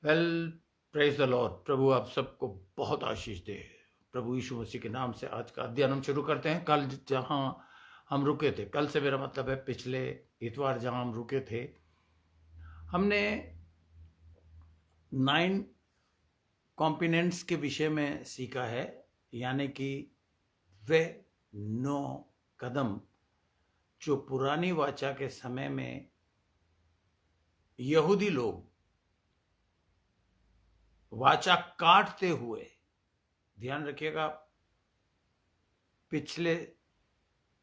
Well, praise the Lord. प्रभु आप सबको बहुत आशीष दे। प्रभु यीशु मसीह के नाम से आज का अध्ययन हम शुरू करते हैं। कल जहां हम रुके थे, कल से मेरा मतलब है पिछले इतवार जहां हम रुके थे, हमने 9 कॉम्पोनेंट्स के विषय में सीखा है। यानी कि वे 9 कदम जो पुरानी वाचा के समय में यहूदी लोग वाचा काटते हुए, ध्यान रखिएगा, पिछले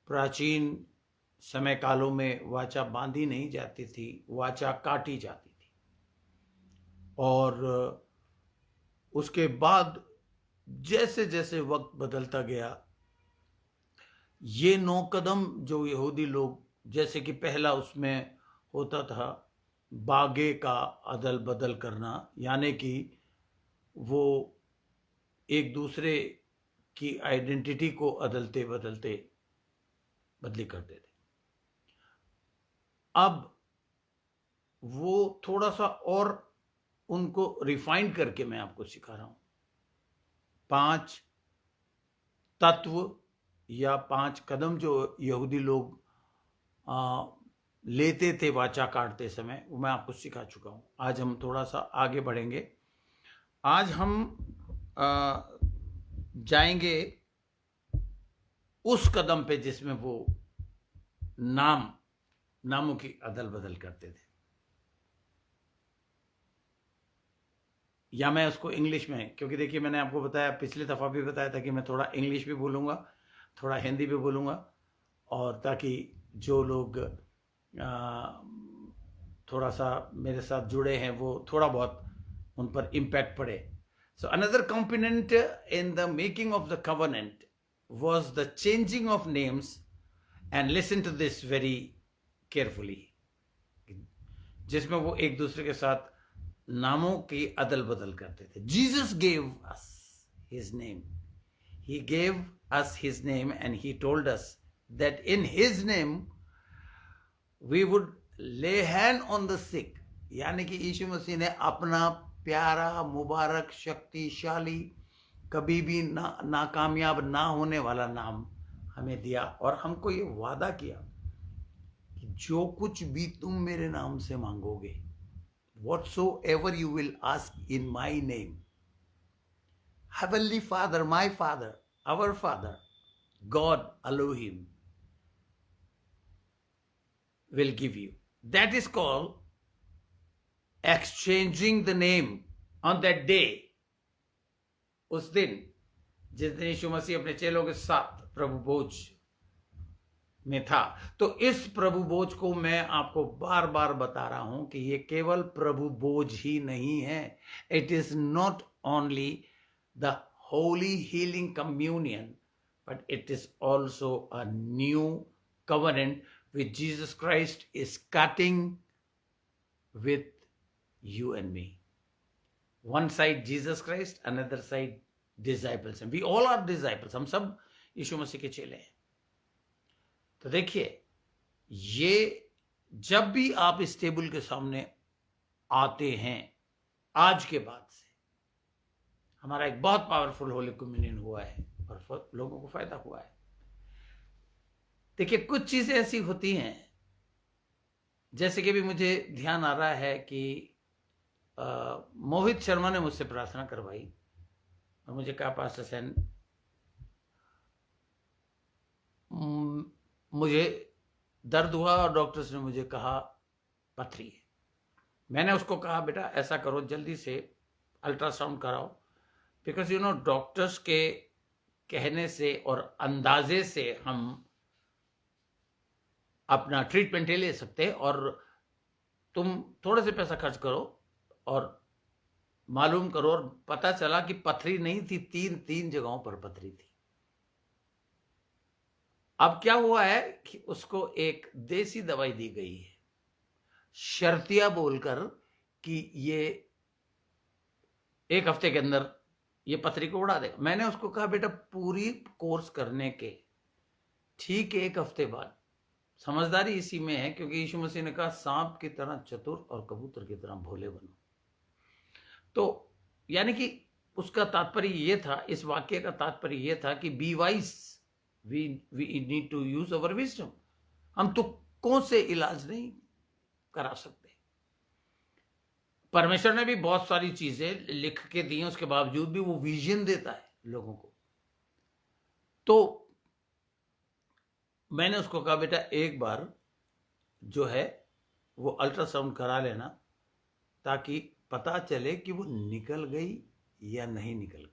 प्राचीन समय कालों में वाचा बांधी नहीं जाती थी, वाचा काटी जाती थी। और उसके बाद जैसे जैसे वक्त बदलता गया, ये 9 कदम जो यहूदी लोग, जैसे कि पहला उसमें होता था बागे का अदल बदल करना, यानी कि वो एक दूसरे की आइडेंटिटी को अदलते बदलते बदली करते थे। अब वो थोड़ा सा और उनको रिफाइन करके मैं आपको सिखा रहा हूं। 5 तत्व या 5 कदम जो यहूदी लोग लेते थे वाचा काटते समय, वो मैं आपको सिखा चुका हूं। आज हम थोड़ा सा आगे बढ़ेंगे। आज हम आ, जाएंगे उस कदम पे जिसमें वो नामों की अदल बदल करते थे, या मैं उसको इंग्लिश में, क्योंकि देखिए मैंने आपको बताया, पिछली दफ़ा भी बताया था कि मैं थोड़ा इंग्लिश भी बोलूँगा, थोड़ा हिंदी भी बोलूँगा, और ताकि जो लोग थोड़ा सा मेरे साथ जुड़े हैं वो थोड़ा बहुत उन पर इम्पैक्ट पड़े। So another component in the making of the covenant was the changing of names, and listen to this very carefully, जिसमें वो एक दूसरे के साथ नामों की अदल बदल करते थे। Jesus gave us his name, he gave us his name, and he told us that in his name we would lay hand on the sick. यानी कि यीशु मसीह ने अपना प्यारा, मुबारक, शक्तिशाली, कभी भी नाकामयाब ना होने वाला नाम हमें दिया, और हमको ये वादा किया कि जो कुछ भी तुम मेरे नाम से मांगोगे, whatsoever you will ask in my name, Heavenly Father, my Father, our Father, God Elohim will give you. That is called exchanging the name on that day. उस दिन, जिस दिन यीशु मसीह अपने चेलों के साथ प्रभु भोज में था, तो इस प्रभु भोज को मैं आपको बार बार बता रहा हूं कि ये केवल प्रभु भोज ही नहीं है। It is not only the Holi healing communion, but it is also a new covenant which Jesus Christ is cutting with you and me. One side Jesus Christ, another side disciples, and we all are disciples. हम सब यीशु मसीह के चेले हैं। तो देखिए, ये जब भी आप इस टेबल के सामने आते हैं, आज के बाद से हमारा एक बहुत पावरफुल होली कम्युनियन हुआ है और लोगों को फायदा हुआ है। देखिए, कुछ चीजें ऐसी होती हैं, जैसे कि भी मुझे ध्यान आ रहा है कि मोहित शर्मा ने मुझसे प्रार्थना करवाई और मुझे कहा, पास्टर सेन, मुझे दर्द हुआ और डॉक्टर्स ने मुझे कहा पथरी है। मैंने उसको कहा, बेटा ऐसा करो, जल्दी से अल्ट्रासाउंड कराओ, बिकॉज यू नो डॉक्टर्स के कहने से और अंदाजे से हम अपना ट्रीटमेंट ले सकते हैं, और तुम थोड़े से पैसा खर्च करो और मालूम करो। और पता चला कि पथरी नहीं थी, तीन जगहों पर पथरी थी। अब क्या हुआ है कि उसको एक देसी दवाई दी गई है, शर्तिया बोलकर कि ये 1 हफ्ते के अंदर ये पथरी को उड़ा देगा। मैंने उसको कहा, बेटा पूरी कोर्स करने के ठीक 1 हफ्ते बाद, समझदारी इसी में है, क्योंकि यीशु मसीह ने कहा, सांप की तरह चतुर और कबूतर की तरह भोले बनो। तो यानी कि उसका तात्पर्य ये था, इस वाक्य का तात्पर्य ये था कि be wise, we need to use our wisdom. हम तुक्कों से इलाज नहीं करा सकते। परमेश्वर ने भी बहुत सारी चीजें लिख के दी हैं, उसके बावजूद भी वो विजन देता है लोगों को। तो मैंने उसको कहा, बेटा एक बार जो है वो अल्ट्रासाउंड करा लेना, ताकि पता चले कि वो निकल गई या नहीं निकल गई।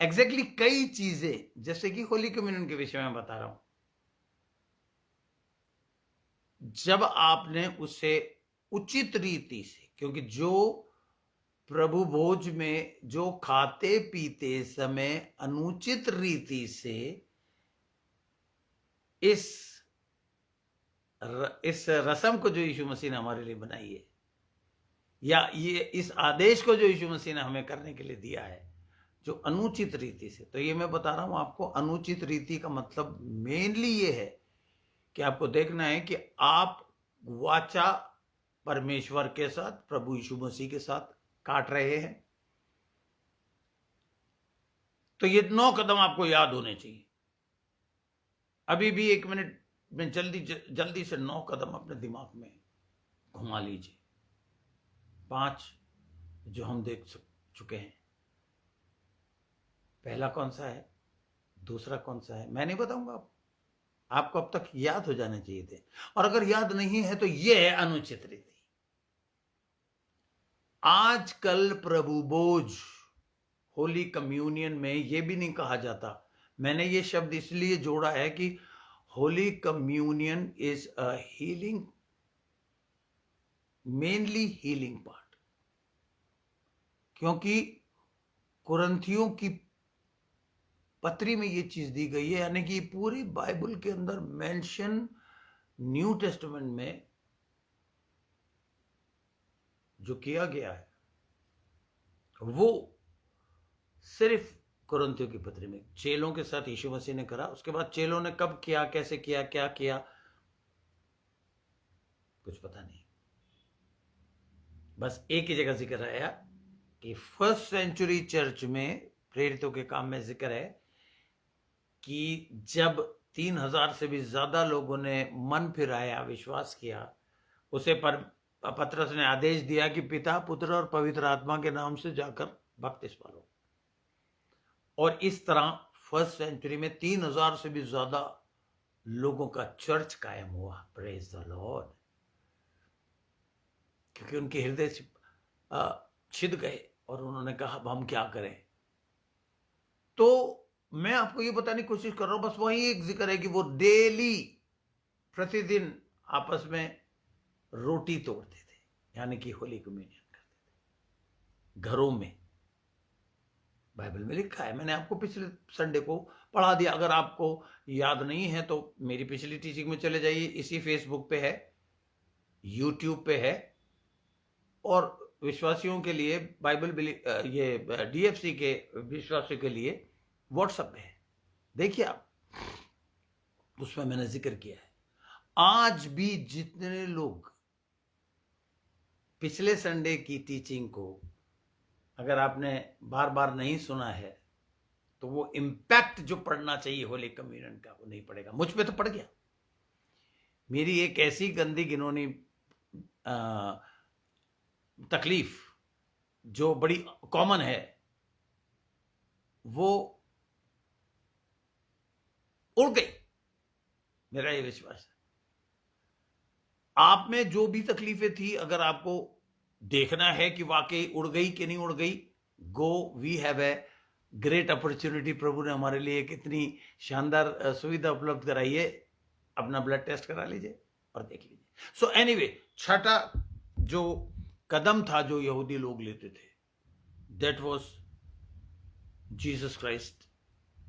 एग्जैक्टली कई चीजें, जैसे कि होली कम्युनियन के विषय में बता रहा हूं, जब आपने उसे उचित रीति से, क्योंकि जो प्रभु भोज में जो खाते पीते समय अनुचित रीति से इस रस्म को जो यीशु मसीह ने हमारे लिए बनाई है, या ये इस आदेश को जो यीशु मसीह ने हमें करने के लिए दिया है, जो अनुचित रीति से, तो ये मैं बता रहा हूं आपको, अनुचित रीति का मतलब मेनली ये है कि आपको देखना है कि आप वाचा परमेश्वर के साथ, प्रभु यीशु मसीह के साथ काट रहे हैं। तो ये 9 कदम आपको याद होने चाहिए। अभी भी 1 मिनट में जल्दी से 9 कदम अपने दिमाग में घुमा लीजिए। 5 जो हम देख चुके हैं। पहला कौन सा है, दूसरा कौन सा है, मैं नहीं बताऊंगा आपको अब तक याद हो जाने चाहिए थे। और अगर याद नहीं है तो ये है अनुचित रीति। आजकल प्रभु भोज, होली कम्युनियन में ये भी नहीं कहा जाता। मैंने ये शब्द इसलिए जोड़ा है कि holy communion is a healing, mainly healing part, क्योंकि कुरिन्थियों की पत्री में ये चीज दी गई है, यानी कि पूरी बाइबल के अंदर मेंशन न्यू टेस्टामेंट में जो किया गया है वो सिर्फ कुरिन्थियों की पत्री में चेलों के साथ यीशु मसीह ने करा। उसके बाद चेलों ने कब किया, कैसे किया, क्या किया, कुछ पता नहीं। बस एक ही जगह जिक्र आया कि फर्स्ट सेंचुरी चर्च में प्रेरितों के काम में जिक्र है कि जब 3000 से भी ज्यादा लोगों ने मन फिराया, विश्वास किया, उसे पतरस ने आदेश दिया कि पिता, पुत्र और पवित्र आत्मा के नाम से जाकर बपतिस्मा लो। और इस तरह फर्स्ट सेंचुरी में 3000 से भी ज्यादा लोगों का चर्च कायम हुआ। Praise the Lord. क्योंकि उनके हृदय से छिद गए और उन्होंने कहा अब हम क्या करें। तो मैं आपको ये बताने की कोशिश कर रहा हूं, बस वही एक जिक्र है कि वो डेली, प्रतिदिन आपस में रोटी तोड़ते थे, यानी कि होली कम्युनियन करते थे घरों में। बाइबल में लिखा है, मैंने आपको पिछले संडे को पढ़ा दिया। अगर आपको याद नहीं है तो मेरी पिछली टीचिंग में चले जाइए, इसी फेसबुक पे है, यूट्यूब पे है, और विश्वासियों के लिए बाइबल ये डीएफसी के विश्वासियों के लिए व्हाट्सएप पे है, देखिए आप, उसमें मैंने जिक्र किया है। आज भी जितने लोग पिछले संडे की टीचिंग को अगर आपने बार बार नहीं सुना है तो वो इंपैक्ट जो पड़ना चाहिए होली कम्युनियन का वो नहीं पड़ेगा। मुझ पे तो पड़ गया। मेरी एक ऐसी गंदी घिनौनी तकलीफ जो बड़ी कॉमन है, वो उड़ गई, मेरा ये विश्वास है। आप में जो भी तकलीफें थी, अगर आपको देखना है कि वाकई उड़ गई कि नहीं उड़ गई, go, we have a great opportunity. प्रभु ने हमारे लिए कितनी शानदार सुविधा उपलब्ध कराई है। अपना ब्लड टेस्ट करा लीजिए और देख लीजिए। सो एनीवे, छठा जो कदम था जो यहूदी लोग लेते थे, that was Jesus Christ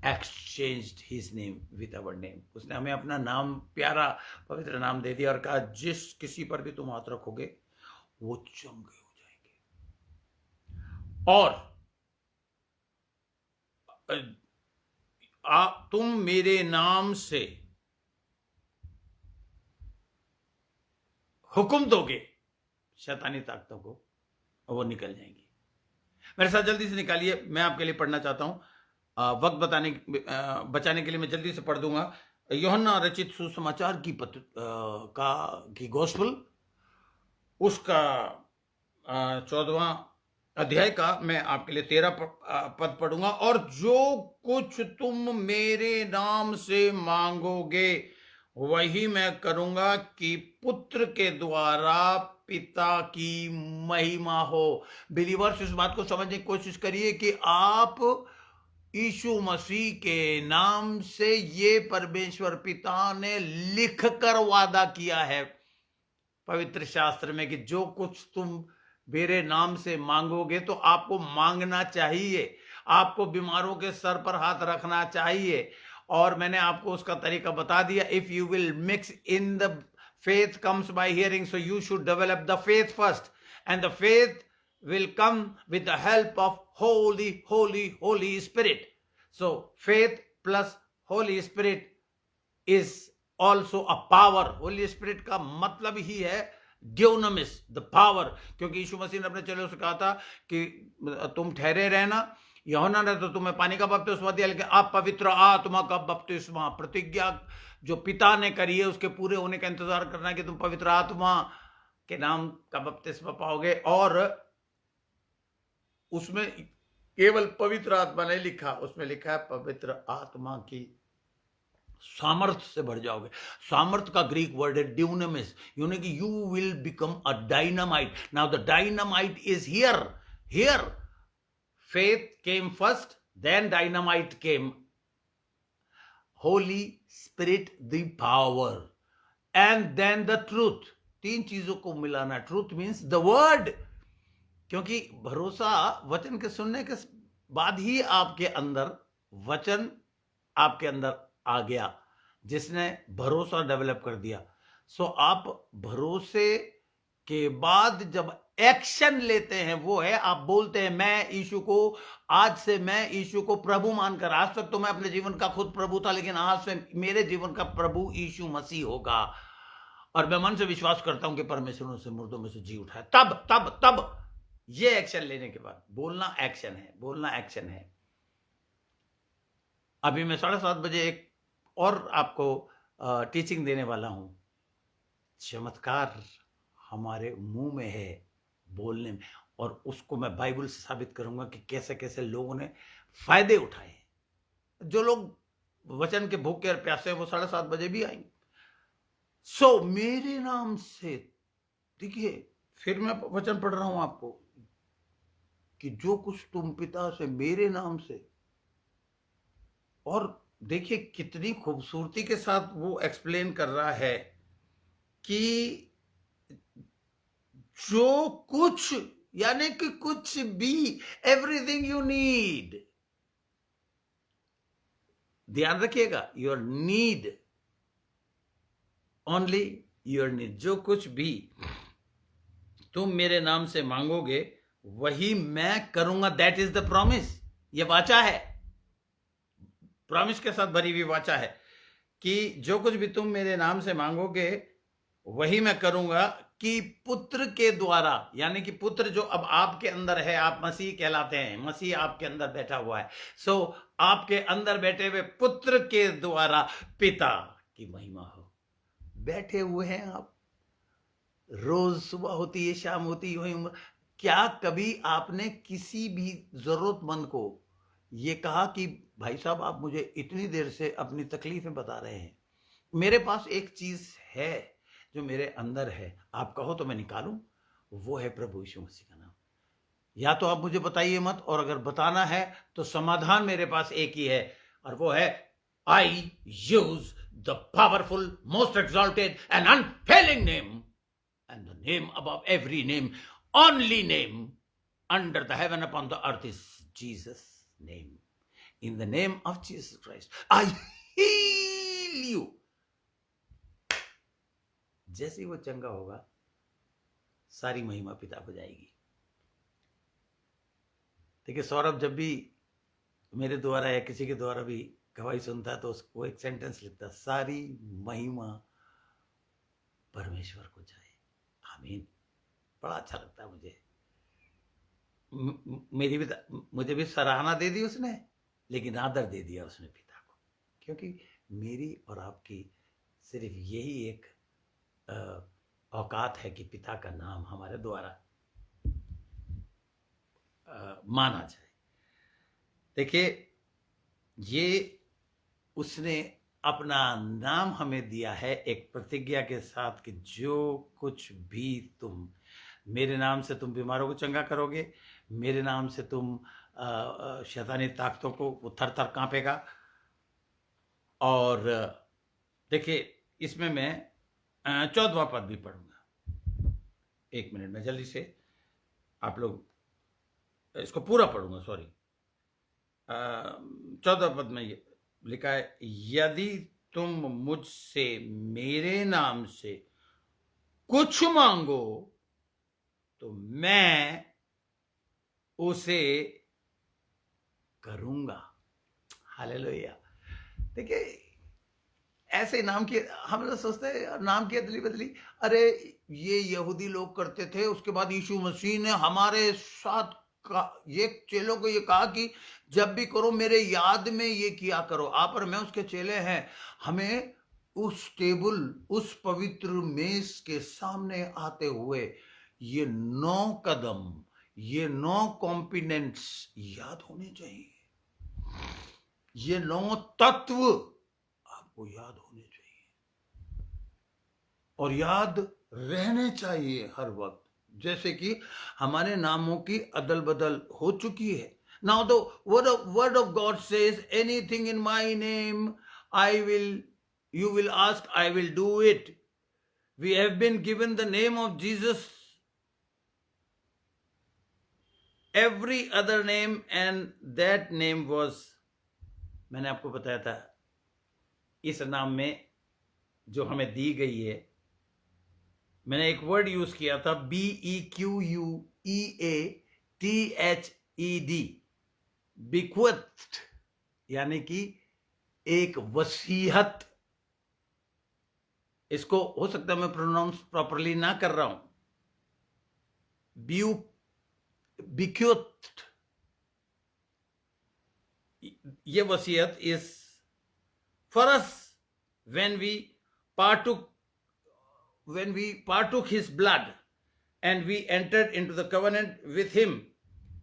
exchanged his name with our name. उसने हमें अपना नाम, प्यारा पवित्र नाम दे दिया और कहा जिस किसी पर भी तुम हाथ रखोगे वो चंगे हो जाएंगे। और तुम मेरे नाम से हुक्म दोगे शैतानी ताकतों को और वो निकल जाएंगी। मेरे साथ जल्दी से निकालिए, मैं आपके लिए पढ़ना चाहता हूँ। वक्त बचाने के लिए मैं जल्दी से पढ़ दूंगा। यूहन्ना रचित सुसमाचार की गॉस्पेल, उसका 14वां अध्याय का मैं आपके लिए 13 पद पढ़ूंगा। और जो कुछ तुम मेरे नाम से मांगोगे वही मैं करूंगा, कि पुत्र के द्वारा पिता की महिमा हो। बिलीवर्स, इस बात को समझने की कोशिश करिए कि आप यीशु मसीह के नाम से, ये परमेश्वर पिता ने लिख कर वादा किया है पवित्र शास्त्र में कि जो कुछ तुम मेरे नाम से मांगोगे, तो आपको मांगना चाहिए, आपको बीमारों के सर पर हाथ रखना चाहिए। और मैंने आपको उसका तरीका बता दिया। If you will mix in the faith comes by hearing, so you should develop the faith first, and the faith will come with the help of holy spirit. So faith plus holy spirit is also a power. Holi spirit का मतलब ही है ड्यूनामिस, the power. क्योंकि यीशु मसीह ने अपने चेलों से कहा था कि तुम ठहरे रहना। यूहन्ना ने तो तुम्हें पानी का बपतिस्मा दिया, लेकिन आप पवित्र आत्मा का बपतिस्मा, प्रतिज्ञा जो पिता ने करी है उसके पूरे होने का इंतजार करना है कि तुम पवित्र आत्मा के नाम का बपतिस्मा पाओगे। और उसमें केवल पवित्र आत्मा नहीं लिखा, उसमें लिखा है पवित्र आत्मा की सामर्थ्य से भर जाओगे। सामर्थ्य का ग्रीक वर्ड है ड्यूनामिस, यानी कि you will become a dynamite. Now the dynamite is here faith came first, then dynamite came. Holy Spirit, the power, and then the truth. तीन चीजों को मिलाना। ट्रूथ मीन्स द वर्ड, क्योंकि भरोसा वचन के सुनने के बाद ही आपके अंदर वचन आपके अंदर आ गया, जिसने भरोसा डेवलप कर दिया। सो आप भरोसे के बाद जब एक्शन लेते हैं, वो है आप बोलते हैं मैं यीशु को, आज से मैं यीशु को प्रभु मानकर, आज तक तो मैं अपने जीवन का खुद प्रभु था, लेकिन आज से मेरे जीवन का प्रभु यीशु मसीह होगा। और मैं मन से विश्वास करता हूं कि परमेश्वर ने उसे मुर्दों में से जी उठाया। तब तब तब ये एक्शन लेने के बाद बोलना एक्शन है, बोलना एक्शन है। अभी मैं 7:30 बजे एक और आपको टीचिंग देने वाला हूं। चमत्कार हमारे मुंह में है, बोलने में, और उसको मैं बाइबल से साबित करूंगा कि कैसे कैसे लोगों ने फायदे उठाए। जो लोग वचन के भूखे और प्यासे हैं वो 7:30 बजे भी आएंगे। सो मेरे नाम से, देखिए फिर मैं वचन पढ़ रहा हूं आपको कि जो कुछ तुम पिता से मेरे नाम से, और देखिए कितनी खूबसूरती के साथ वो एक्सप्लेन कर रहा है कि जो कुछ, यानी कि कुछ भी, एवरीथिंग यू नीड। ध्यान रखिएगा, your need, only your need. जो कुछ भी तुम मेरे नाम से मांगोगे वही मैं करूंगा। That is the promise. ये वाचा है, प्रॉमिस के साथ भरी हुई वाचा है कि जो कुछ भी तुम मेरे नाम से मांगोगे वही मैं करूंगा, कि पुत्र के द्वारा, यानी कि पुत्र जो अब आपके अंदर है, आप मसीह कहलाते हैं, मसीह आपके अंदर बैठा हुआ है। सो आपके अंदर बैठे हुए पुत्र के द्वारा पिता की महिमा हो। बैठे हुए हैं आप, रोज सुबह होती है, शाम होती है, क्या कभी आपने किसी भी जरूरतमंद को ये कहा कि भाई साहब आप मुझे इतनी देर से अपनी तकलीफें बता रहे हैं, मेरे पास एक चीज है जो मेरे अंदर है, आप कहो तो मैं निकालूं? वो है प्रभु यीशु मसीह का नाम। या तो आप मुझे बताइए मत, और अगर बताना है तो समाधान मेरे पास एक ही है, और वो है I use the powerful, most exalted and unfailing name, and the name above every name, only name under the heaven upon the earth is Jesus name. In the name of Jesus Christ I heal you. जैसे ही वो चंगा होगा, सारी महिमा पिता को जाएगी। देखिए सौरभ जब भी मेरे द्वारा या किसी के द्वारा भी गवाही सुनता है तो उसको एक सेंटेंस लिखता, सारी महिमा परमेश्वर को जाए। आमीन। बड़ा अच्छा लगता है मुझे। मेरी भी, मुझे भी सराहना दे दी उसने, लेकिन आदर दे दिया उसने पिता को, क्योंकि मेरी और आपकी सिर्फ यही एक औकात है कि पिता का नाम हमारे द्वारा माना जाए। देखिए, ये उसने अपना नाम हमें दिया है एक प्रतिज्ञा के साथ कि जो कुछ भी तुम मेरे नाम से तुम बीमारों को चंगा करोगे, मेरे नाम से तुम शैतानी ताकतों को वो थर थर कांपेगा। और देखिए, इसमें मैं 14वां पद भी पढ़ूंगा। 1 मिनट में जल्दी से, आप लोग इसको पूरा पढ़ूंगा, सॉरी। 14 पद में ये लिखा है, यदि तुम मुझसे मेरे नाम से कुछ मांगो तो मैं उसे करूंगा। हालेलुया। देखिए, ऐसे नाम की हम लोग सोचते हैं, नाम की अदली बदली, अरे ये यहूदी लोग करते थे, उसके बाद यीशु मसीह ने हमारे साथ ये चेलों को ये कहा कि जब भी करो मेरे याद में ये किया करो। आप और मैं उसके चेले हैं, हमें उस टेबल, उस पवित्र मेज के सामने आते हुए ये 9 कदम, ये 9 कॉम्पिनेंट्स याद होने चाहिए, ये 9 तत्व आपको याद होने चाहिए और याद रहने चाहिए हर वक्त। जैसे कि हमारे नामों की अदल बदल हो चुकी है। Now the word of God says, anything in my name you will ask, I will do it. We have been given the name of Jesus, every other name, and that name was, मैंने आपको बताया था, इस नाम में जो हमें दी गई है, मैंने एक वर्ड यूज किया था, BEQUEATHED, bequeathed, यानी कि एक वसीयत। इसको हो सकता है मैं प्रोनाउंस प्रॉपरली ना कर रहा हूं, bequeathed, ये वसीयत is for us when we partook his blood and we entered into the covenant with him.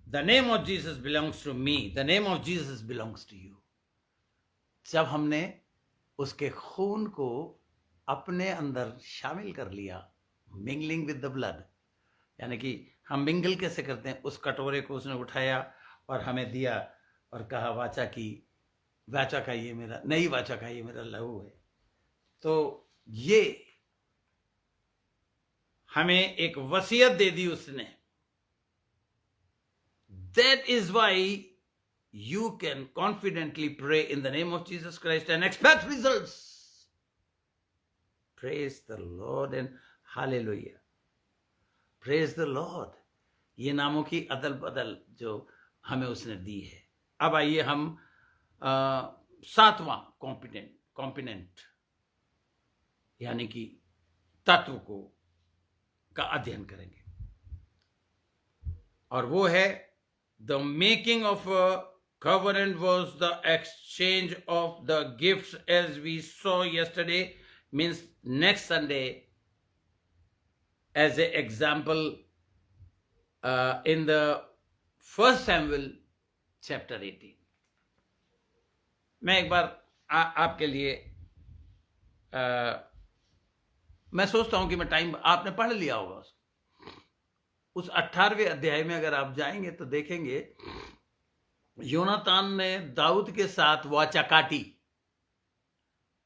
The name of Jesus belongs to me, the name of Jesus belongs to you. जब हमने उसके खून को अपने अंदर शामिल कर लिया, मिंगलिंग विद द ब्लड, यानी कि हम मिंगल कैसे करते हैं, उस कटोरे को उसने उठाया और हमें दिया और कहा, वाचा का ये मेरा, नई वाचा का ये मेरा लहू है। तो ये हमें एक वसीयत दे दी उसने। That is why you can confidently pray in the name of Jesus Christ and expect results. Praise the Lord and hallelujah. Praise the Lord. ये नामों की अदल बदल जो हमें उसने दी है। अब आइए हम 7वां कॉम्पिनेंट यानी कि तत्व का अध्ययन करेंगे, और वो है the making of a covenant was the exchange of the gifts, as we saw yesterday, means next Sunday, as an example in the 1 Samuel chapter 18. मैं एक बार आपके लिए मैं सोचता हूं कि मैं टाइम, आपने पढ़ लिया होगा उस 18वें अध्याय में अगर आप जाएंगे तो देखेंगे योनातान ने दाऊद के साथ वाचा काटी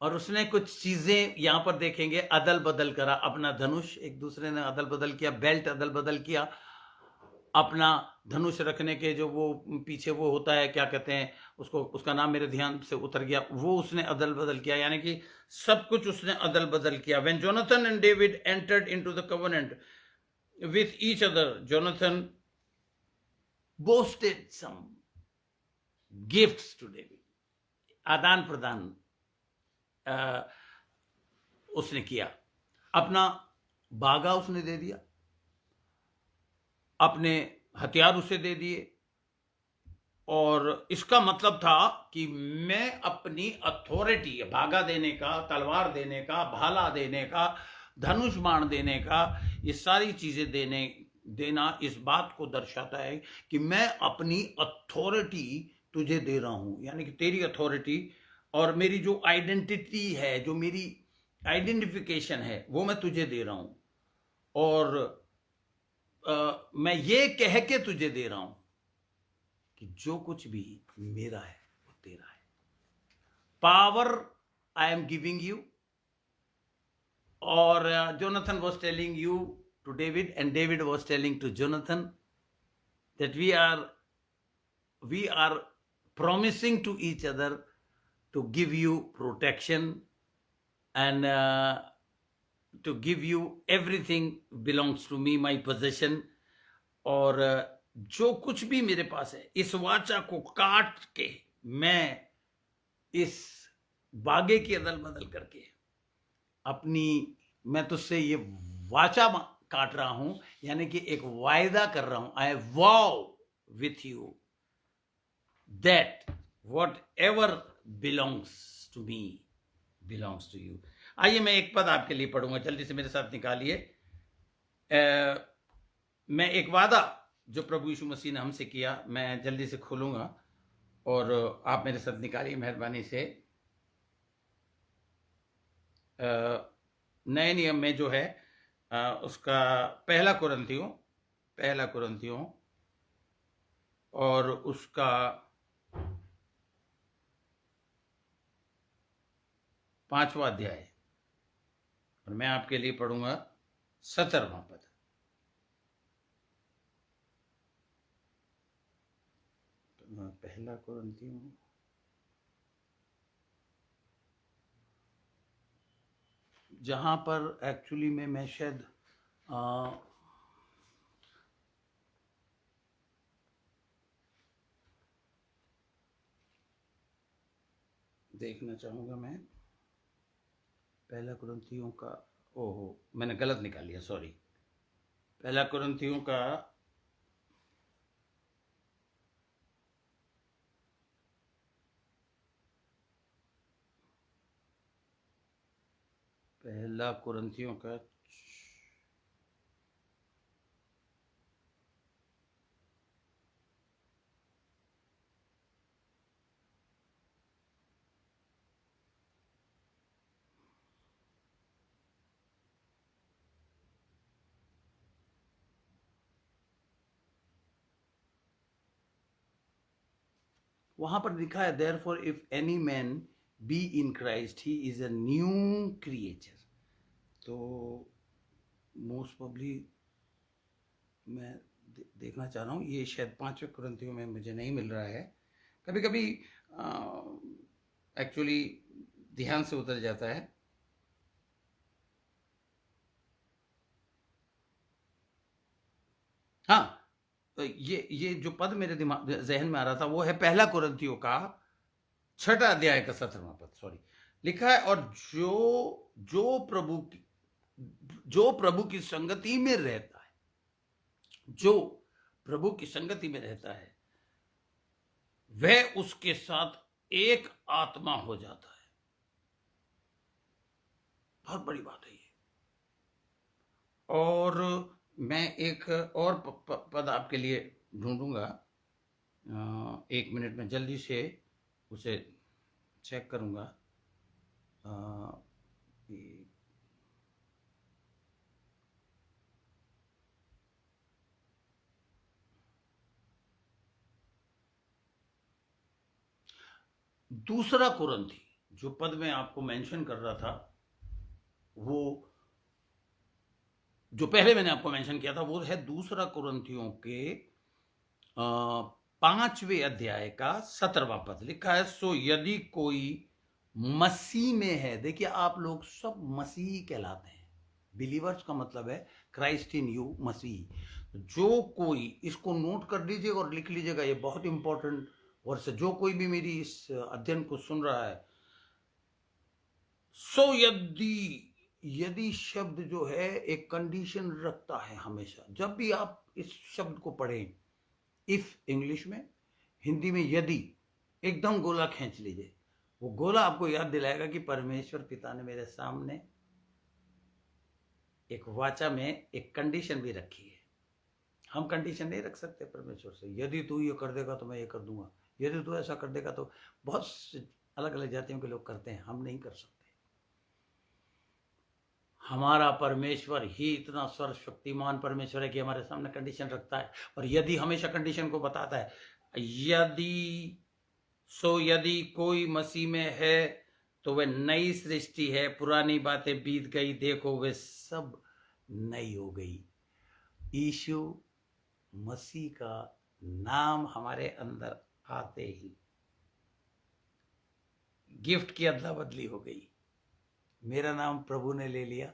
और उसने कुछ चीजें यहां पर देखेंगे अदल बदल करा। अपना धनुष एक दूसरे ने अदल बदल किया, बेल्ट अदल बदल किया, अपना धनुष रखने के जो वो पीछे वो होता है, क्या कहते हैं उसको, उसका नाम मेरे ध्यान से उतर गया, वो उसने अदल बदल किया, यानी कि सब कुछ उसने अदल बदल किया। When Jonathan and David entered into the covenant with each other, Jonathan boasted some gifts to David. आदान प्रदान उसने किया, अपना बागा उसने दे दिया, अपने हथियार उसे दे दिए, और इसका मतलब था कि मैं अपनी अथॉरिटी, भागा देने का, तलवार देने का, भाला देने का, धनुष बाण देने का, ये सारी चीजें देना इस बात को दर्शाता है कि मैं अपनी अथॉरिटी तुझे दे रहा हूं, यानी कि तेरी अथॉरिटी और मेरी जो आइडेंटिटी है, जो मेरी आइडेंटिफिकेशन है, वो मैं तुझे दे रहा हूं। और मैं ये कह के तुझे दे रहा हूं कि जो कुछ भी मेरा है वो तेरा है। Power I am giving you. और Jonathan was telling you to David, and David was telling to Jonathan that we are promising to each other to give you protection and to give you everything belongs to me, my possession। और जो कुछ भी मेरे पास है, इस वाचा को काट के मैं इस बागे की अदल बदल करके मैं तुझसे ये वाचा काट रहा हूं, यानी कि एक वायदा कर रहा हूं। I vow with you that whatever belongs to me belongs to you. आइए मैं एक पद आपके लिए पढ़ूंगा, जल्दी से मेरे साथ निकालिए। मैं एक वादा जो प्रभु यीशु मसीह ने हमसे किया, मैं जल्दी से खोलूंगा और आप मेरे साथ निकालिए मेहरबानी से। नए नियम में जो है उसका पहला कुरिन्थियों और उसका 5वां अध्याय, और मैं आपके लिए पढ़ूंगा 17वां पद। पहला कुरिन्थियों जहां पर एक्चुअली में मैं शायद देखना चाहूंगा। मैं पहला कुरिन्थियों का, ओहो मैंने गलत निकाल लिया, सॉरी। पहला कुरिन्थियों का वहां पर लिखा है, therefore if any man be in Christ he is a new creature. तो मोस्ट प्रोबेबली मैं देखना चाह रहा हूँ, ये शायद 5वें कुरिन्थियों में मुझे नहीं मिल रहा है। कभी कभी एक्चुअली ध्यान से उतर जाता है। हाँ, तो ये जो पद मेरे दिमाग जहन में आ रहा था वो है पहला कुरिन्थियों का 6 अध्याय का 17वां पद, सॉरी। लिखा है, और जो प्रभु की संगति में रहता है, जो प्रभु की संगति में रहता है वह उसके साथ एक आत्मा हो जाता है। बहुत बड़ी बात है ये। और मैं एक और पद आपके लिए ढूंढूंगा, 1 मिनट में जल्दी से उसे चेक करूंगा। दूसरा कुरिन्थी जो पद में आपको मेंशन कर रहा था, वो जो पहले मैंने आपको मेंशन किया था वो है दूसरा कुरिन्थियों के 5वें अध्याय का 17वां पद। लिखा है, सो यदि कोई मसीह में है, देखिए आप लोग सब मसीह कहलाते हैं। बिलीवर्स का मतलब है क्राइस्ट इन यू, मसीह। जो कोई, इसको नोट कर लीजिएगा और लिख लीजिएगा, ये बहुत इंपॉर्टेंट वर्ष है। जो कोई भी मेरी इस अध्ययन को सुन रहा है, सो यदि शब्द जो है एक कंडीशन रखता है हमेशा। जब भी आप इस शब्द को पढ़ें इफ इंग्लिश में, हिंदी में यदि, एकदम गोला खींच लीजिए। वो गोला आपको याद दिलाएगा कि परमेश्वर पिता ने मेरे सामने एक वाचा में एक कंडीशन भी रखी है। हम कंडीशन नहीं रख सकते परमेश्वर से, यदि तू ये कर देगा तो मैं ये कर दूंगा, यदि तू ऐसा कर देगा तो। बहुत अलग अलग जातियों के लोग करते हैं, हम नहीं कर सकते। हमारा परमेश्वर ही इतना सर्वशक्तिमान परमेश्वर है कि हमारे सामने कंडीशन रखता है, और यदि हमेशा कंडीशन को बताता है। यदि कोई मसीह में है तो वह नई सृष्टि है, पुरानी बातें बीत गई, देखो वे सब नई हो गई। यीशु मसीह का नाम हमारे अंदर आते ही गिफ्ट की अदला बदली हो गई। मेरा नाम प्रभु ने ले लिया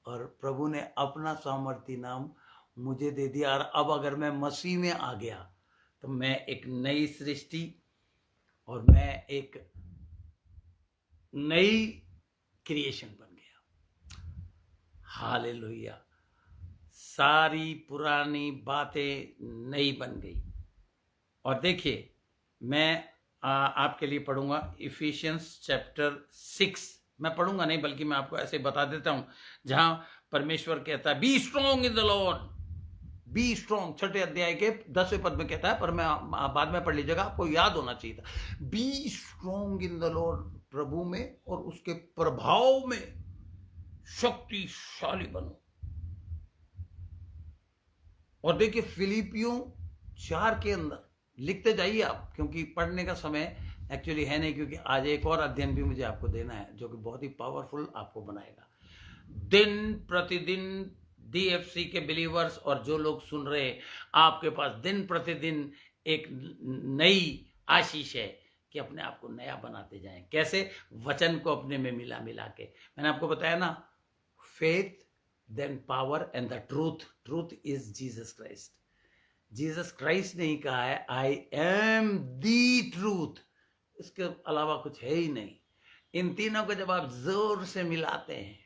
और प्रभु ने अपना सामर्थी नाम मुझे दे दिया, और अब अगर मैं मसीह में आ गया तो मैं एक नई सृष्टि और मैं एक नई क्रिएशन बन गया। हालेलुया। सारी पुरानी बातें नई बन गई। और देखिए, मैं आपके लिए पढ़ूंगा इफिशियंस चैप्टर 6। मैं पढ़ूंगा नहीं, बल्कि मैं आपको ऐसे बता देता हूं, जहां परमेश्वर कहता है B strong in the Lord, be strong. 6 अध्याय के 10वें पद में कहता है, पर मैं बाद में पढ़ लीजिएगा, आपको याद होना चाहिए था। Be strong in the Lord, प्रभु में और उसके प्रभाव में शक्तिशाली बनो। और देखिए फिलिपियों 4 के अंदर लिखते जाइए आप, क्योंकि पढ़ने का समय एक्चुअली है नहीं, क्योंकि आज एक और अध्ययन भी मुझे आपको देना है जो कि बहुत ही पावरफुल आपको बनाएगा। दिन प्रतिदिन DFC के बिलीवर्स और जो लोग सुन रहे, आपके पास दिन प्रतिदिन एक नई आशीष है कि अपने आप को नया बनाते जाएं। कैसे? वचन को अपने में मिला मिला के। मैंने आपको बताया ना, faith then power and the truth is Jesus Christ. Jesus Christ ने ही कहा है आई एम दी ट्रूथ, इसके अलावा कुछ है ही नहीं। इन तीनों को जब आप जोर से मिलाते हैं,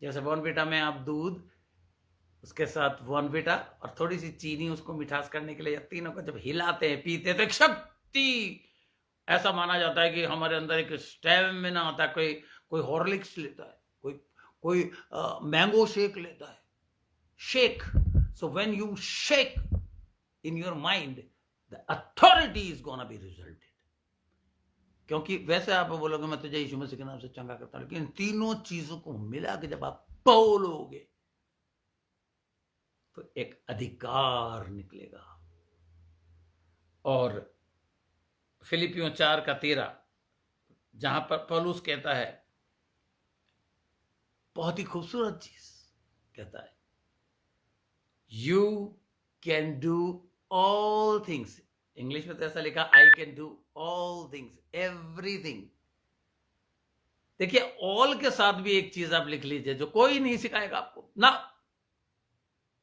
जैसे बॉर्नविटा में आप दूध, उसके साथ बॉर्नविटा और थोड़ी सी चीनी उसको मिठास करने के लिए, तीनों को जब हिलाते हैं, पीते हैं, तो एक शक्ति, ऐसा माना जाता है कि हमारे अंदर एक स्टैमिना आता है। कोई हॉर्लिक्स लेता है, कोई मैंगो शेक लेता है, shake. So when you shake in your mind, the authority is gonna be resulted. क्योंकि वैसे आप बोलोगे मैं तुझे यीशु मसीह के नाम से चंगा करता हूं, लेकिन तीनों चीजों को मिला के जब आप बोलोगे तो एक अधिकार निकलेगा। और फिलिपियों 4:13, जहां पर पौलुस कहता है, बहुत ही खूबसूरत चीज कहता है, you can do all things. English में तो ऐसा लिखा, आई can do all things, everything. देखिए, ऑल के साथ भी एक चीज आप लिख लीजिए जो कोई नहीं सिखाएगा आपको ना,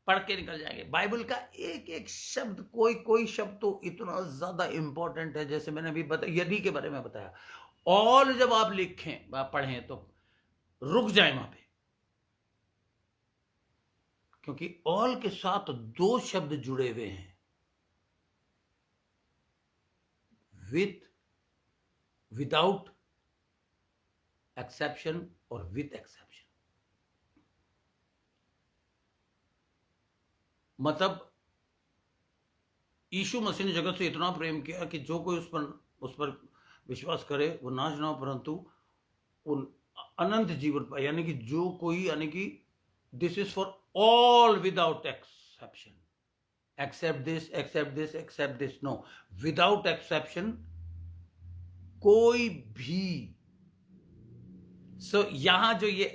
पढ़ के निकल जाएंगे। बाइबल का एक एक शब्द, कोई शब्द तो इतना ज्यादा इंपॉर्टेंट है। जैसे मैंने अभी यदि के बारे में बताया, ऑल जब आप लिखें, आप पढ़ें, तो रुक जाए वहां पे, क्योंकि ऑल के साथ 2 शब्द जुड़े हुए हैं, विथ, विदाउट एक्सेप्शन और विथ एक्सेप्शन। मतलब यीशु मसीह ने जगत से इतना प्रेम किया कि जो कोई उस पर विश्वास करे वो नाश ना हो, परंतु उन अनंत जीवन पाए। यानी कि जो कोई, यानी कि this is for all without exception, except this, except this, except this, no, without exception कोई भी। सो यहां जो ये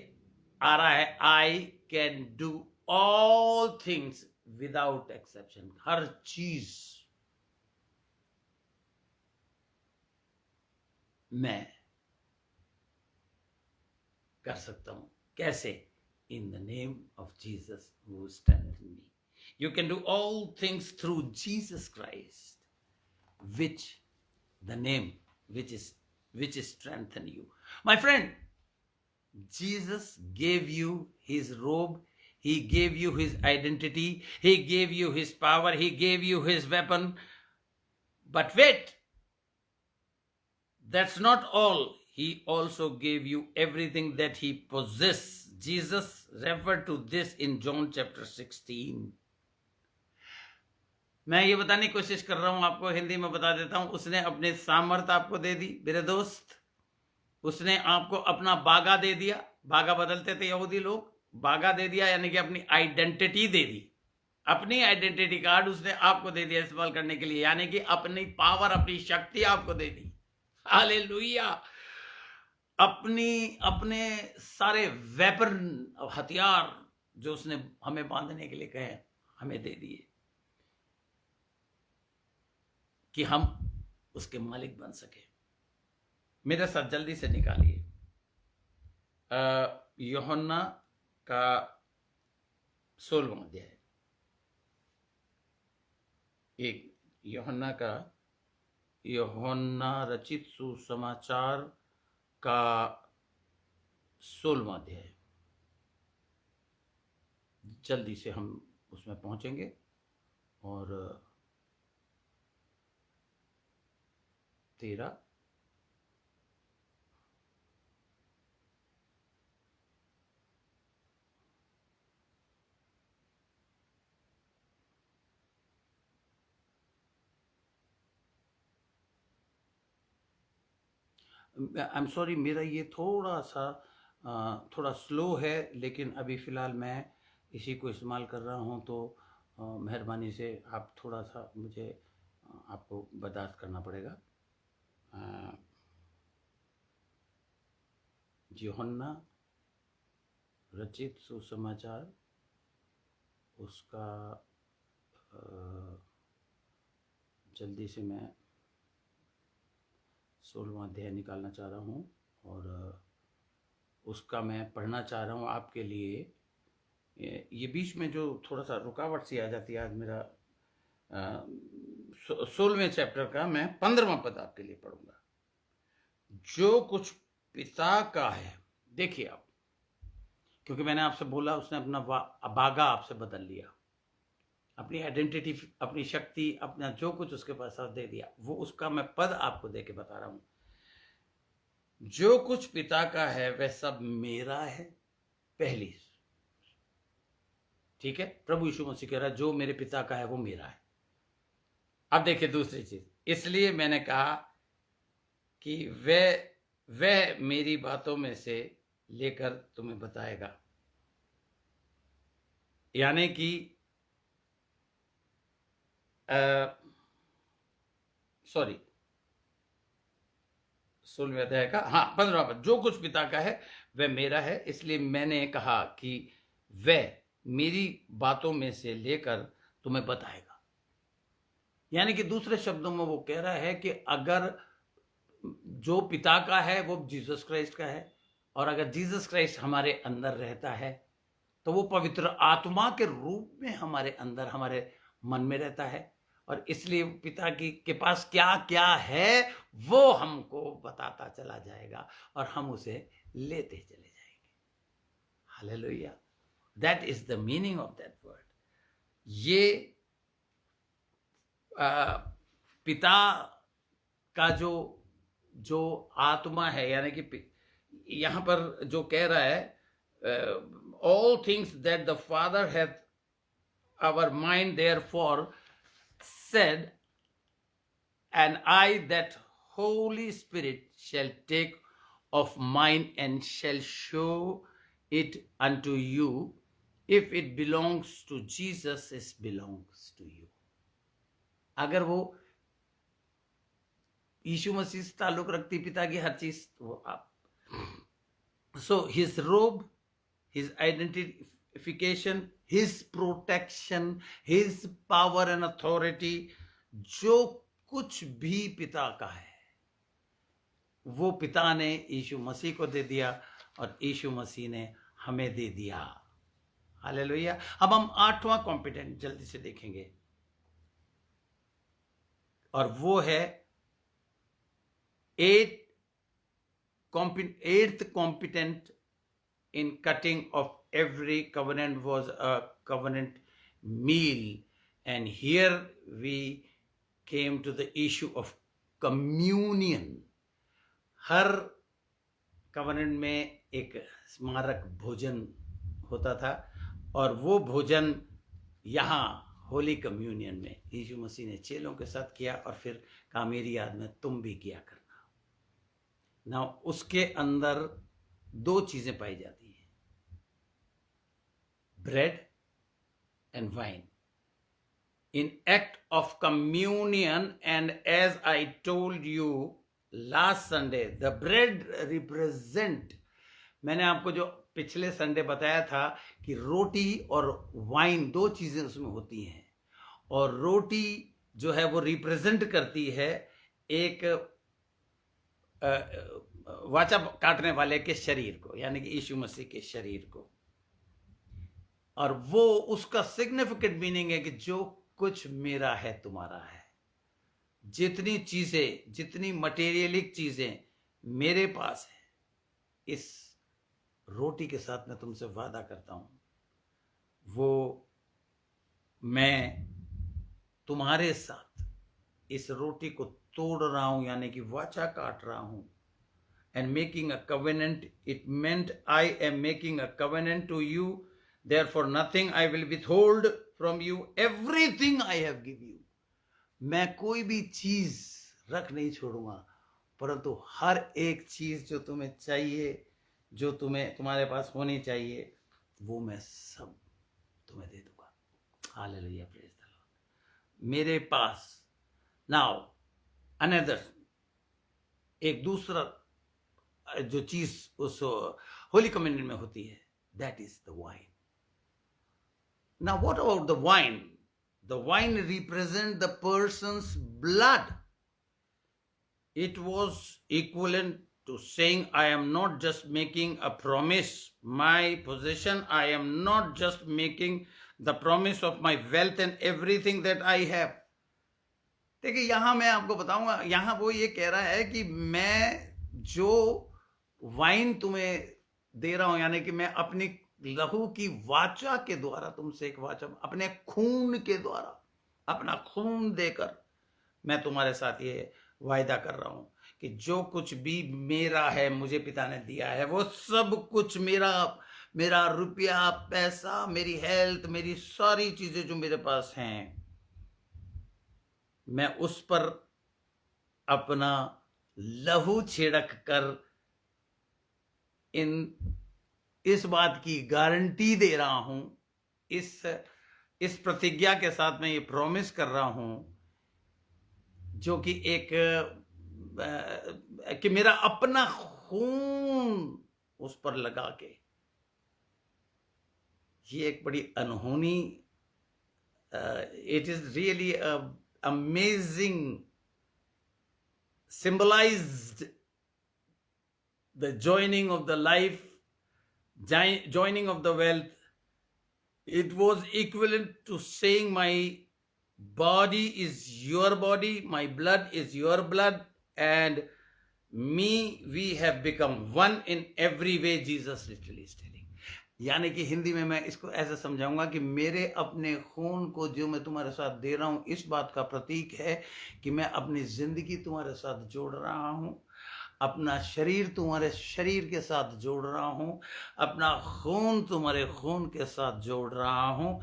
आ रहा है, I can do all things without exception, हर चीज मैं कर सकता हूं। कैसे? In the name of Jesus who strengthen me. You can do all things through Jesus Christ, which the name which strengthen you. My friend, Jesus gave you his robe, He gave you his identity, he gave you his power, he gave you his weapon. But wait, that's not all. He also gave you everything that he possessed. Jesus referred to this in John chapter 16. मैं ये बताने की कोशिश कर रहा हूं, आपको हिंदी में बता देता हूं। उसने अपने सामर्थ आपको दे दी मेरे दोस्त। उसने आपको अपना बागा दे दिया। बागा बदलते थे यहूदी लोग, बागा दे दिया यानी कि अपनी आइडेंटिटी दे दी। अपनी आइडेंटिटी कार्ड उसने आपको दे दिया इस्तेमाल करने के लिए, यानी कि अपनी पावर, अपनी शक्ति आपको दे दी। हालेलुया। अपने सारे वेपन, हथियार जो उसने हमें बांधने के लिए कहे, हमें दे दिए कि हम उसके मालिक बन सके। मेरे साथ जल्दी से निकालिए यूहन्ना का 16वां अध्याय। एक यूहन्ना रचित सुसमाचार का 16वां अध्याय। जल्दी से हम उसमें पहुंचेंगे और 13 आई एम सॉरी, मेरा ये थोड़ा स्लो है, लेकिन अभी फ़िलहाल मैं इसी को इस्तेमाल कर रहा हूँ, तो मेहरबानी से आप थोड़ा सा मुझे आपको बर्दाश्त करना पड़ेगा। यूहन्ना रचित सुसमाचार उसका जल्दी से मैं 16वां अध्याय निकालना चाह रहा हूँ और उसका मैं पढ़ना चाह रहा हूँ आपके लिए। ये बीच में जो थोड़ा सा रुकावट सी आ जाती है, आज मेरा 16वें चैप्टर का मैं 15वां पद आपके लिए पढ़ूंगा। जो कुछ पिता का है, देखिए आप, क्योंकि मैंने आपसे बोला उसने अपना बागा आपसे बदल लिया, अपनी आइडेंटिटी, अपनी शक्ति, अपना जो कुछ उसके पास दे दिया। वो उसका मैं पद आपको दे के बता रहा हूं। जो कुछ पिता का है वह सब मेरा है, पहली। ठीक है, प्रभु यीशु मसीह कह रहा है जो मेरे पिता का है वो मेरा है। अब देखिए दूसरी चीज, इसलिए मैंने कहा कि वह मेरी बातों में से लेकर तुम्हें बताएगा। यानी कि सॉरी, 16वें अध्याय का 15वां पद, जो कुछ पिता का है वह मेरा है, इसलिए मैंने कहा कि वह मेरी बातों में से लेकर तुम्हें बताएगा। यानी कि दूसरे शब्दों में वो कह रहा है कि अगर जो पिता का है वो जीसस क्राइस्ट का है, और अगर जीसस क्राइस्ट हमारे अंदर रहता है तो वो पवित्र आत्मा के रूप में हमारे अंदर, हमारे मन में रहता है, और इसलिए पिता के पास क्या क्या है वो हमको बताता चला जाएगा और हम उसे लेते चले जाएंगे। Hallelujah, that is the meaning of that word. ये पिता का जो आत्मा है, यानी कि यहां पर जो कह रहा है, all things that the Father hath our mind therefore said, and I, that Holy Spirit, shall take of mine and shall show it unto you. If it belongs to Jesus, it belongs to you. अगर वो यीशु मसीह से ताल्लुक रखती पिता की हर चीज, वो आप, so his robe, his identification, his protection, his power and authority, जो कुछ भी पिता का है वो पिता ने यीशु मसीह को दे दिया और यीशु मसीह ने हमें दे दिया। हालेलुया। अब हम 8वां कॉम्पिटेंट जल्दी से देखेंगे, और वो है 8th competent in cutting of every covenant was a covenant meal. And here we came to the issue of communion. Her covenant में एक स्मारक भोजन होता था, और वो भोजन यहाँ होली कम्युनियन में यीशु मसीह ने चेलों के साथ किया, और फिर कहा मेरी याद में तुम भी किया करना। ना उसके अंदर दो चीजें पाई जाती हैं, bread and wine in act of communion. And as I told you last Sunday, the bread represent, मैंने आपको जो पिछले संडे बताया था कि रोटी और वाइन दो चीजें उसमें होती हैं, और रोटी जो है वो रिप्रेजेंट करती है एक वाचा काटने वाले के शरीर को, यानी कि यीशु मसीह के शरीर को। और वो उसका सिग्निफिकेंट मीनिंग है कि जो कुछ मेरा है तुम्हारा है। जितनी चीजें, जितनी मटेरियलिक चीजें मेरे पास है, इस रोटी के साथ मैं तुमसे वादा करता हूं, वो मैं तुम्हारे साथ इस रोटी को तोड़ रहा हूं, यानी कि वाचा काट रहा हूं। And making a covenant, it meant I am making a covenant to you, therefore nothing I will withhold from you, everything I have given you. मैं कोई भी चीज रख नहीं छोड़ूंगा, परंतु हर एक चीज जो तुम्हें चाहिए, जो तुम्हारे पास होनी चाहिए, वो मैं सब तुम्हें दे दूंगा। Hallelujah, praise the Lord. मेरे पास नाउ अनदर, एक दूसरा जो चीज उस होली कम्युनियन में होती है, that is the wine. Now, what about the wine? The wine represents the person's blood. It was equivalent to saying, I am not just making a promise, my possession. I am not just making the promise of my wealth and everything that I have. देखिए, यहां मैं आपको बताऊंगा, यहां वो ये कह रहा है कि मैं जो वाइन तुम्हें दे रहा हूं, यानी कि मैं अपनी लहू की वाचा के द्वारा तुमसे एक वाचा, अपने खून के द्वारा, अपना खून देकर मैं तुम्हारे साथ ये वायदा कर रहा हूं कि जो कुछ भी मेरा है, मुझे पिता ने दिया है, वो सब कुछ मेरा रुपया, पैसा, मेरी हेल्थ, मेरी सारी चीजें जो मेरे पास हैं, मैं उस पर अपना लहू छिड़क कर इस बात की गारंटी दे रहा हूं, इस प्रतिज्ञा के साथ मैं ये प्रॉमिस कर रहा हूं, जो कि एक कि मेरा अपना खून उस पर लगा के, ये एक बड़ी अनहोनी, it is really amazing, symbolized the joining of the life, joining of the wealth. It was equivalent to saying my body is your body, my blood is your blood, and we have become one in every way, Jesus literally is telling. यानी कि हिंदी में मैं इसको ऐसे समझाऊंगा कि मेरे अपने खून को जो मैं तुम्हारे साथ दे रहा हूं, इस बात का प्रतीक है कि मैं अपनी जिंदगी तुम्हारे साथ जोड़ रहा हूं, अपना शरीर तुम्हारे शरीर के साथ जोड़ रहा हूं, अपना खून तुम्हारे खून के साथ जोड़ रहा हूं,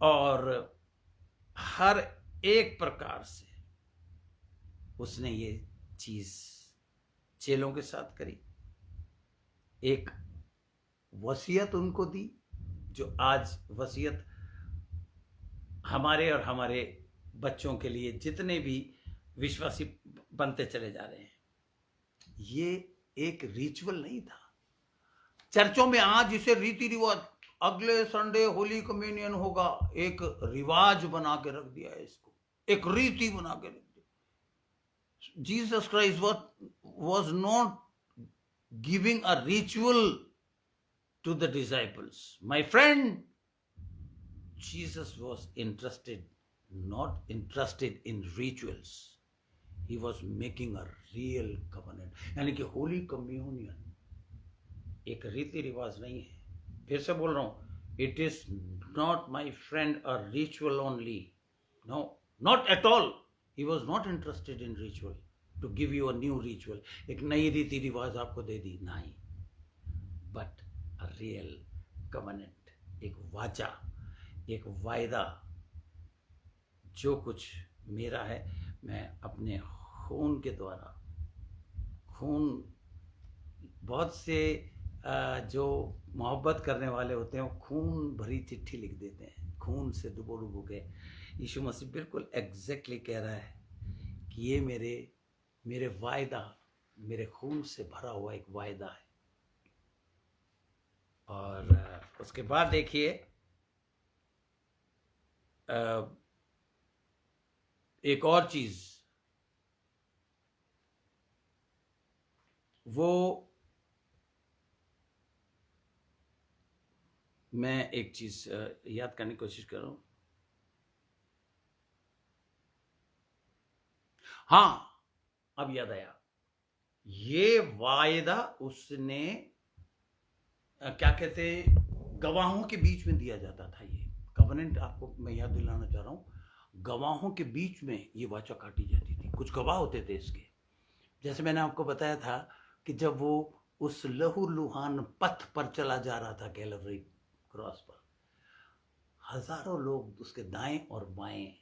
और हर एक प्रकार से उसने ये चीज चेलों के साथ करी। एक वसीयत उनको दी, जो आज वसीयत हमारे और हमारे बच्चों के लिए, जितने भी विश्वासी बनते चले जा रहे हैं, ये एक रिचुअल नहीं था। चर्चों में आज इसे रीति रिवाज, अगले संडे होली कम्युनियन होगा, एक रिवाज बना के रख दिया है, इसको एक रीति बना के रख दिया। Jesus Christ was not giving a ritual to the disciples. My friend, Jesus was not interested in rituals. He was making a real covenant. यानी कि होली कम्युनियन एक रीति रिवाज नहीं है। फिर से बोल रहा हूं, it is not my friend a ritual only, no, not at all. He was not interested in ritual to give you a new ritual, एक नई रीति रिवाज आपको दे दी, नहीं, बट अ रियल कवनेंट, एक वाचा, एक वायदा। जो कुछ मेरा है मैं अपने खून के द्वारा, खून, बहुत से जो मोहब्बत करने वाले होते हैं वो खून भरी चिट्ठी लिख देते हैं, खून से डुबो डुबो के। यीशु मसीह बिल्कुल एग्जैक्टली कह रहा है कि ये मेरे वायदा, मेरे खून से भरा हुआ एक वायदा है। और उसके बाद देखिए एक और चीज, वो मैं एक चीज याद करने की कोशिश कर रहा हूं। हाँ, अब याद आया, ये वायदा उसने क्या कहते, गवाहों के बीच में दिया जाता था। ये कवनेंट आपको मैं याद दिलाना चाह रहा हूं, गवाहों के बीच में ये वाचा काटी जाती थी। कुछ गवाह होते थे इसके, जैसे मैंने आपको बताया था कि जब वो उस लहू लुहान पथ पर चला जा रहा था, कैलवरी क्रॉस पर, हजारों लोग उसके दाएं और बाएं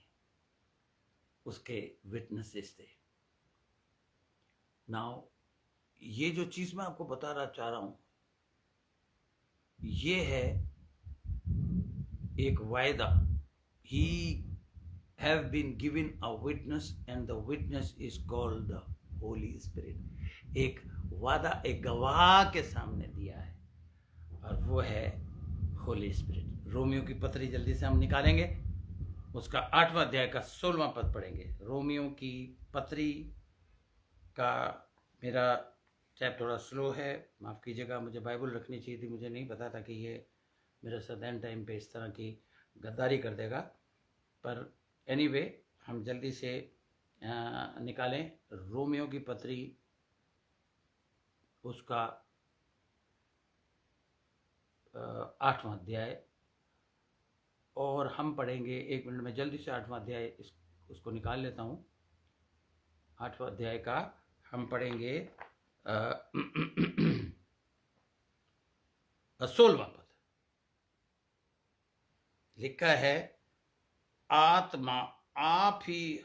उसके विटनेसेस थे। नाउ ये जो चीज मैं आपको बता चाह रहा हूं, ये है एक वायदा। He have been given a witness and the witness is called the holy spirit. एक वादा एक गवाह के सामने दिया है और वो है होली स्पिरिट। रोमियो की पत्री जल्दी से हम निकालेंगे, उसका 8वां अध्याय का 16वां पद पढ़ेंगे। रोमियो की पत्री का, मेरा टैब थोड़ा स्लो है, माफ़ कीजिएगा, मुझे बाइबल रखनी चाहिए थी, मुझे नहीं पता था कि ये मेरा सदैन टाइम पे इस तरह की गद्दारी कर देगा। पर एनीवे हम जल्दी से निकालें रोमियो की पत्री, उसका 8वां अध्याय, और हम पढ़ेंगे 1 मिनट में जल्दी से 8वां अध्याय उसको निकाल लेता हूँ। 8वां अध्याय का हम पढ़ेंगे 16वां पद। लिखा है, आत्मा आप ही